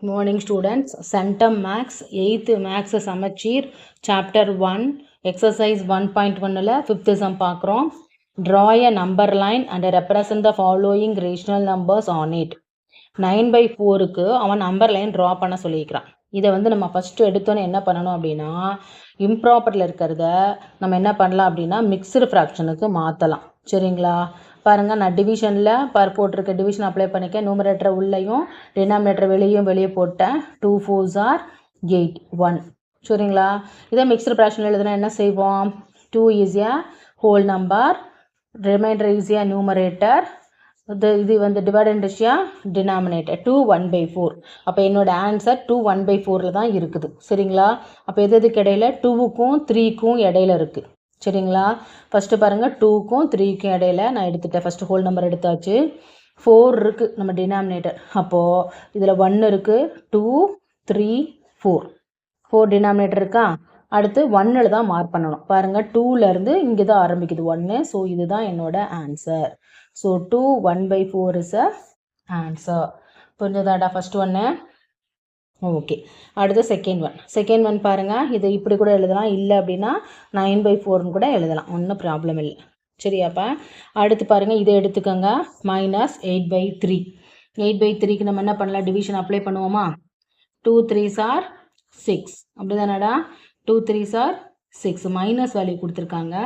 Morning students, Centum Max 8th Max Samachir Chapter 1 Exercise 1.1 5th sum பார்க்குறோம். Draw a number line and represent the following rational numbers on it. 9/4க்கு அவன் number line draw பண்ண சொல்லியிருக்கிறான். இதை நம்ம first எடுத்தோன்னே என்ன பண்ணணும் அப்படின்னா, இம்ப்ராப்பரில் இருக்கிறத நம்ம என்ன பண்ணலாம் அப்படின்னா மிக்ஸ்டு ஃப்ராக்ஷனுக்கு மாற்றலாம். சரிங்களா? பாருங்கள், நான் டிவிஷனில் போட்டிருக்க டிவிஷன் அப்ளை பண்ணிக்க. நியூமரேட்டரை உள்ளேயும் டினாமினேட்டர் வெளியே போட்டேன். 2 4s are 8 1. சரிங்களா? இதை மிக்ஸ்டு ஃப்ராக்ஷன் எழுதுனா என்ன செய்வோம்? 2 is a whole number, remainder is a numerator, இது டிவைட் அண்ட் டினாமினேட்டர் 2 1/4. அப்போ என்னோட ஆன்சர் 2 1/4 தான் இருக்குது. சரிங்களா? அப்போ எதுக்கு இடையில 2க்கும் 3க்கும் இடையில இருக்குது. சரிங்களா? ஃபஸ்ட்டு பாருங்கள், 2க்கும் 3க்கும் இடையில நான் எடுத்துட்டேன். ஃபஸ்ட்டு ஹோல் நம்பர் எடுத்தாச்சு. 4 இருக்குது நம்ம டினாமினேட்டர். அப்போது இதில் 1 இருக்குது. 2 3 4 டினாமினேட்டர் இருக்கா? அடுத்து 1ல் தான் மார்க் பண்ணணும். பாருங்கள், 2லேருந்து இங்கே தான் ஆரம்பிக்குது 1. ஸோ இதுதான் என்னோட answer. So 2 1/4 is a answer. புரிஞ்சதாடா ஃபஸ்ட் ஒன்று? ஓகே. அடுத்து செகண்ட் ஒன் பாருங்கள். இது இப்படி கூட எழுதலாம், இல்லை அப்படின்னா 9/4ன்னு கூட எழுதலாம், ஒன்றும் ப்ராப்ளம் இல்லை. சரியாப்பா? அடுத்து பாருங்கள், இதை எடுத்துக்கோங்க. -8/3. 8/3க்கு நம்ம என்ன பண்ணலாம்? டிவிஷன் அப்ளை பண்ணுவோமா? 2 3s are 6. அப்படி தானடா? 2 3s are 6. மைனஸ் வேல்யூ கொடுத்துருக்காங்க.